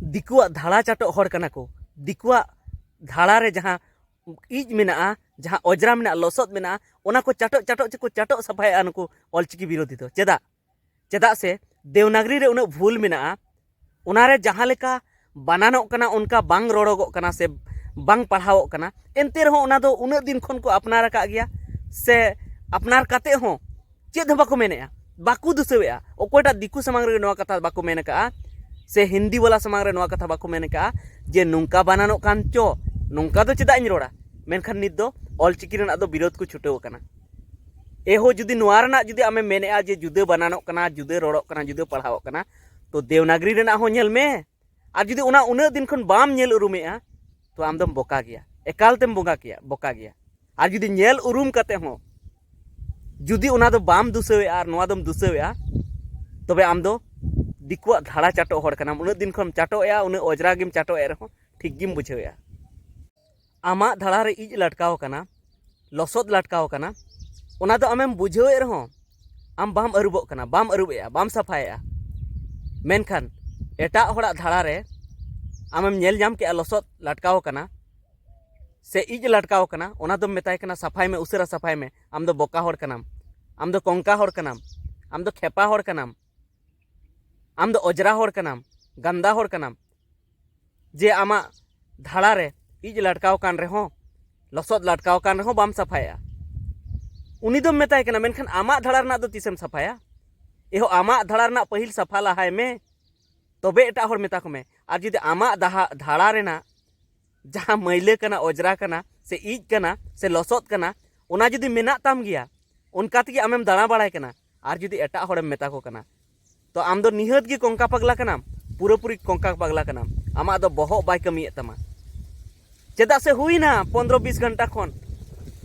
दिकुआ धाड़ा चाटो हर कना को दिकुआ धाड़ा रे जहाँ इज मेना जहाँ अजरा मेना लसद मेना ओना को चाटो सफाया नुकु ऑलचिकी विरोधी तो चेदा से देवनागरी रे उन भूल मेना उनारे जहाँ लेका बनानोग कना उनका बांग रोड़ोगोग कना से बांग पढ़ावोग कना एनते रहो उना दो उन दिन खन को अपनार का गया से अपनार काते हो चेद बाको मेनेआ बाकू दुसवेआ ओकोटा दिकू समांग रे नोआ कथा बाको मेने का से हिंदी वाला समांग रे नोआ कथा बाको मेने का जे नुंका बनानोग कान चो नुंका दो चेदा इन रोड़ा मेनखान नित दो ऑलचिकी रेना दो विरोध को छुटेव कना एहो जुदी नोआ रेना जुदी आमे मेनेआ जे जुदे बनानोग कना जुदे रोड़ोग कना जुदे पढ़ावोग कना तो देवनागरी रेना हो नेल में और जुदी उना उन दिन खन बाम नेल उरुमेआ तो आम दम बोका गया एकालतेम बोका गया और जुदी नेल उरुम कते हो जुदी उना दो बाम दुसवेआ और नोआ दम दुसवेआ तबे आम दो दिकुआ धाड़ा चाटो हर कना उन दिन खन चाटोया उन अजरा गिम चाटोए रहो ठीक गिम बुझेया आमा धाड़ा रे इज लटकाव कना लसद लटकाव कना उना दो आमेम बुझेए रहो आम बाम अरुबोग कना बाम अरुबेया बाम सफाया मेनखान एटा होड़ा धाड़ा रे आमेम नेल जाम के लसद लटकाव कना से इज लटकाव कना ओना दो मेताय कना सफाई में उसरा सफाई में आम दो बोका हर कनाम आम दो कोंका हर कनाम आम दो खेपा हर कनाम आम दो अजरा हर कनाम गंदा हर कनाम जे आमा धाड़ा रे इज लटकाव कान रे हो लसद लटकाव कान रे हो बाम सफाया उनी दो मेताय कना मेनखान आमा धाड़ा रना दो तिसेम सफाया एहो आमा धाड़ा रना पहिल सफा लहाय में तबे एटा हर मेता को में और जुदी आमा धाड़ा रेना जहाँ मैले कना अजरा कना से इज कना से लसद कना ओना जुदी मेना ताम गया उनका तगी आमेम दाणा बाड़ाय कना और जुदी एटा हरेम मेता को कना तो आम दो निहत गी कोंका पगला कना पूरी कोंका पगला कना आमा दो बहक बाय कमिये तमा चेदा से हुईना 15-20 घंटा खन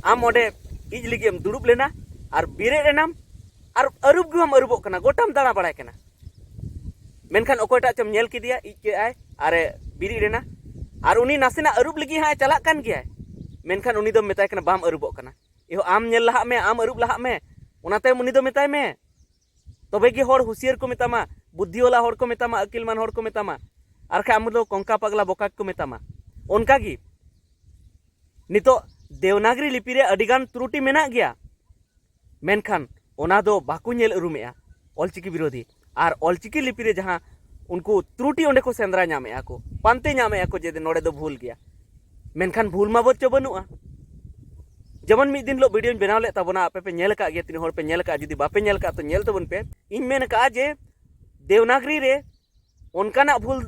आम ओडे इज लिगेम दुड़ुब लेना और बिरे रेनाम और अरुब गुम अरुबो कना गोटाम दाणा बाड़ाय कना मेनखान ओकोटा चम नेल किदिया इज के आय अरे बिरी रेना और उनी नासेना अरुब लगी हाँ चला कान गया मेनखान उनी दो मेताय कना बाम अरुबो कना एहो आम नेल लहा में आम अरुब लहा में उनाते उनी दो मेताय में तबे गे हर हुसियार को मेतामा बुद्धि वाला हर को मेतामा अकिलमान हर को मेतामा और खा आम दो कोंका पगला बोका को मेतामा उनका गी नितो देवनागरी लिपि रे अडिगान त्रुटि मेना गया मेनखान ओना दो बाकू नेल उरुमेआ ऑलचिकी विरोधी और ऑलचिकी लिपि रे जहाँ उनको त्रुटि ओंडे को सेंद्रा नामे को पानते नामे को जे नोड़े दो भूल गया मेनखान भूल मा बच्चो बनुआ जमन मिद दिन लो वीडियो बनाव ले तबना आपे पे नेल का गया तीन होड़ पे नेल का जुदी बापे नेल का तो नेल तबन पे इन मेन का जे देवनागरी रे उनका ना भूल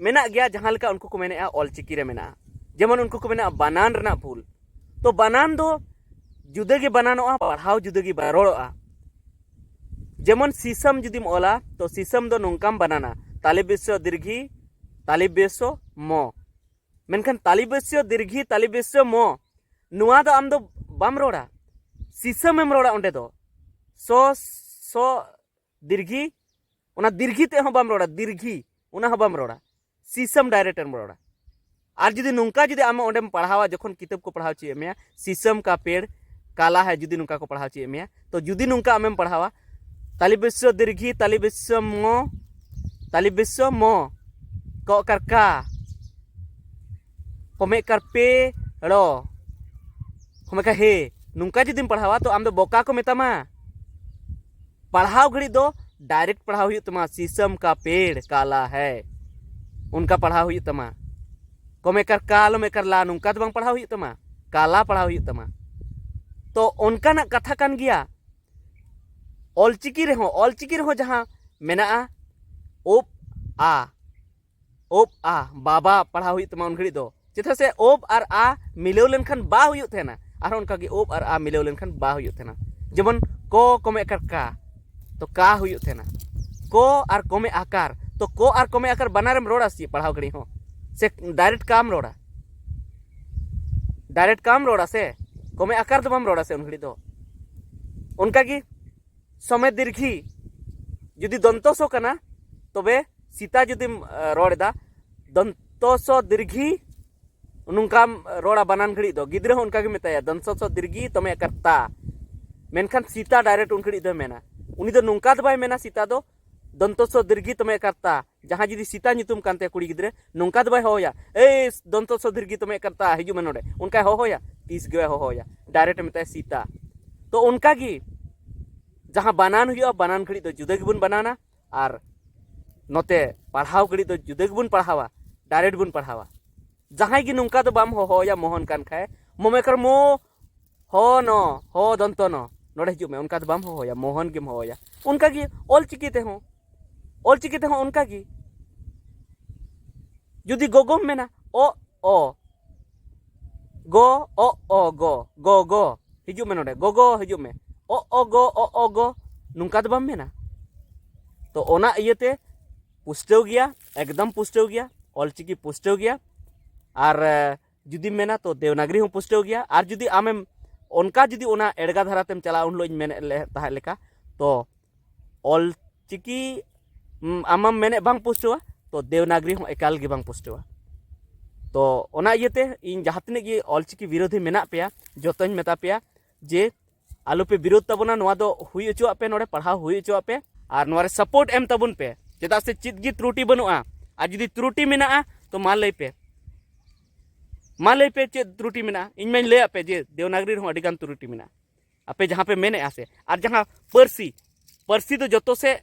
मेना गया जहाँ लेका उनको को मेना ऑलचिकी रे मेना जेमन उनको को मेना बनान रना भूल तो बनान दो जुदे गे बनानोआ पढ़ाव जुदे गे रोड़ोआ जेमन सीसम जुदीम ओला तो सीसम दो नोंकाम बनाना तालिबेस्यो दीर्घी तालिबेस्यो मो मेनखान तालिबेस्यो दीर्घी तालिबेस्यो मो नुआ दो आम दो बाम रोड़ा सीसम एम रोड़ा ओंडे दो सो दीर्घी उना दीर्घी ते हो बाम रोड़ा दीर्घी उना हो बाम रोड़ा सीसम डायरेक्ट एम रोड़ा और जुदी नुंका जुदी आम ओंडेम पढ़ावा जखन किताब को पढ़ाव चाहिए में सीसम का पेड़ काला है जुदी नुंका को पढ़ाव चाहिए में तो जुदी नुंका आमेम पढ़ावा तालिबेस्यो दीर्घी तालिबेस्यो मो को करका कोमे कर पे रो कोमे का हे नुंका जुदीम पढ़ावा तो आम दो बोका को मेतामा पढ़ाव घड़ी दो डायरेक्ट पढ़ाव हुई तमा सीसम का पेड़ काला है उनका पढ़ाव हुई तमा कोमे कर कालो में कर ला नुंका तो बांग पढ़ाव हुई तमा काला पढ़ाव हुई तमा तो उनका ना कथा कान गया ऑलचिकी रहो जहाँ मेना ओप आ बाबा पढ़ा हुई तमा उन घड़ी दो चेता से ओप और आ मिलेव लेनखान बा हुई थेना और उनका गी ओप और आ मिलेव लेनखान बा हुई थेना जेमन को कोमे कर का तो का हुई थेना को और कोमे आकार तो को और कोमे आकार बनारम रोड़ा सी पढ़ाव घड़ी हो से डायरेक्ट काम रोड़ा से कोमे आकार तो बाम रोड़ा से उन घड़ी दो उनका गी समय दीर्घी जुदी दंतसो कना तबे सीता जुदी रोड़ा दंतसो दीर्घी नुंका रोड़ा बनान घड़ी दो गिद्रे हो उनका गे मेताया दंतसो दीर्घी तमे करता मेनखान सीता डायरेक्ट उन घड़ी दो मेना उनी दो नुंका दो बाय मेना सीता दो दंतस्व दीर्घी तमे करता जहां जुदी सीता नितुम कानते कुड़ी गिद्रे नोंका दो बाय होया ए दंतस्व दीर्घी तमे करता हिजु मे नोडे उनका होया तीस गे होया डायरेक्ट मेता सीता तो उनका गी जहां बनान हुआ बनान घड़ी तो जुदा गिबुन बनाना और नोते पढ़ाव घड़ी तो जुदा गिबुन पढ़ावा डायरेक्ट बुन पढ़ावा जहां गी नोंका तो बाम होया मोहन कान खाए मोमेकर मो हो नो हो दंतो नो नोडे हिजु मे उनका तो बाम होया मोहन गिम होया उनका गी ऑल चिकी ते हो उनका गी जुदी गोगोम मेना ओ गो ओ गो हिजु मे नोडे गोगो हिजु मे ओ गो नुंका दो बाम मेना तो ओना इयते पुष्टव गया एकदम पुष्टव गया ऑलचिकी पुष्टव गया और जुदी मेना तो देवनागरी हूँ पुष्टव गया और जुदी आमेम उनका जुदी ओना एड़गा धारातेम चला उन लोग मेने ताहे लेका तो ऑलचिकी आमम मेने बांग पुष्टवा तो देवनागरी हूँ एकाल गे बांग पुष्टवा तो ओना इयते इन जहाँ तने गे ऑलचिकी विरोधी मेना पेया जोतोñ मेता पेया जे आलू पे विरोध तबना नोआ दो हुई अचुआ पे नोडे पढ़ाव हुई अचुआ पे और नोआ रे सपोर्ट एम तबुन पे चेदा से चिदगी त्रुटि बनुआ आ जुदी त्रुटि मेना तो मा लई पे चे त्रुटि मेना इन मैं लय पे जे देवनागरी हो अडिगान त्रुटि मेना आपे जहाँ पे मेने आसे और जहाँ परसी तो जतो से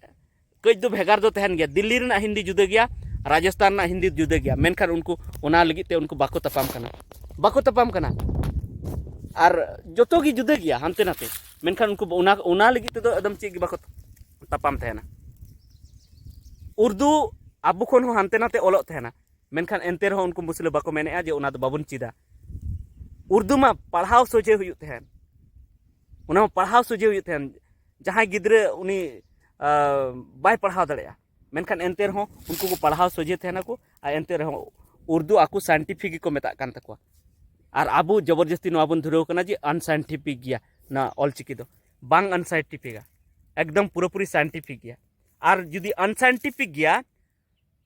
कज दो भेगार दो तहन गया दिल्ली रेना हिंदी जुदा गया राजस्थान ना हिंदी जुदा गया मेनखान उनको ओना लगिते उनको बाको तपाम कना और जतो गी जुदा गया हानते नाते मेनखान उनको ओना लगिते तो एकदम चेक बाको तपाम तहना उर्दू आबू खन हो हानते नाते ओलोग तहना मेनखान एनते रहो उनको मुसले बाको मेने जे ओना दो बाबुन चिदा उर्दू मा पढ़ाव सोजे हुई तहन ओना पढ़ाव सोजे हुई तहन जहां गिद्रे उनी बाय पढ़ाव दड़ेया मेनखान एनते रहो उनको को पढ़ाव सोजे तहना को आ एनते रहो उर्दू आकु साइंटिफिक को मेता कान तकवा और आबू जबरदस्ती नवा बन धुरव कना जे अनसाइंटिफिक गया ना ऑलचिकी दो बांग अनसाइंटिफिक एकदम पूरी साइंटिफिक गया और जुदी अनसाइंटिफिक गया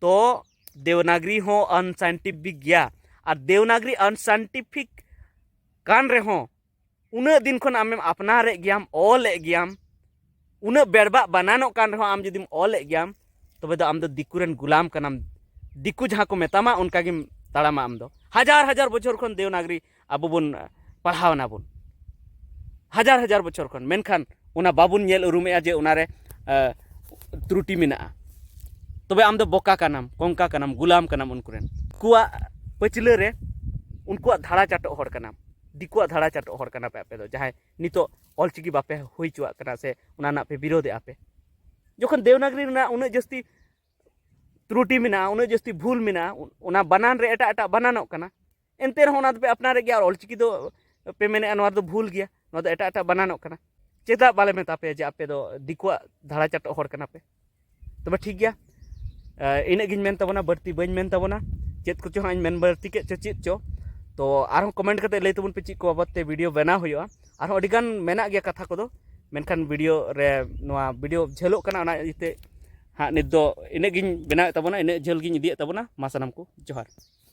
तो देवनागरी हो अनसाइंटिफिक गया और देवनागरी अनसाइंटिफिक कान रे हो उन दिन खन आम अपनारे गयाम ऑले गयाम उन बेड़बा बनानो कान रे आम जुदीम ऑले गयाम तबे दो आम दो दिकुरेन गुलाम कनाम दिकु जहाँ को मेतामा उनका गिम ताड़ामा आम दो हजार बछर खन देवनागरी आबो बन पढ़ावना बन हजार बछर खन मेनखान उना बाबुन नेल उरुमेआ जे उनारे त्रुटि मेना तबे आम दो बोका कानाम कोंका कानाम गुलाम कानाम उनकुरेन कुआ पचले रे उनको धाड़ा चाटो हर कानाम दिकुआ धाड़ा चाटो हर काना पे आपे दो जहां नितो ऑलचिकी बापे हुई चुआ कना से उना ना पे विरोध आपे जखन देवनागरी ना उन जस्ती त्रुटि मेना उन जस्ती भूल मेना उना बनान रे एटा बनानो कना एनते रहो उना पे अपना रे गया और ऑलचिकी दो पे मेने नोआ दो भूल गया नोआ दो एटा बनानो कना चेदा बाले मेता पे जे आपे दो दिकुआ धाड़ा चाटो हर कना पे तबे ठीक गया इने गिन मेन तबना बढ़ती बन मेन तबना चेत को चो हां मेन बढ़ती के चेत चो तो आरो कमेंट करते लई तबन पे चेक को बाबते वीडियो बना हुआ आरो अडिगान मेना गया कथा को दो मेनखान वीडियो रे नोआ वीडियो झेलो कना ना इते हां नित दो इने गिन बना तबना इने झेल गिन इदिए तबना मा सानाम को जोहार।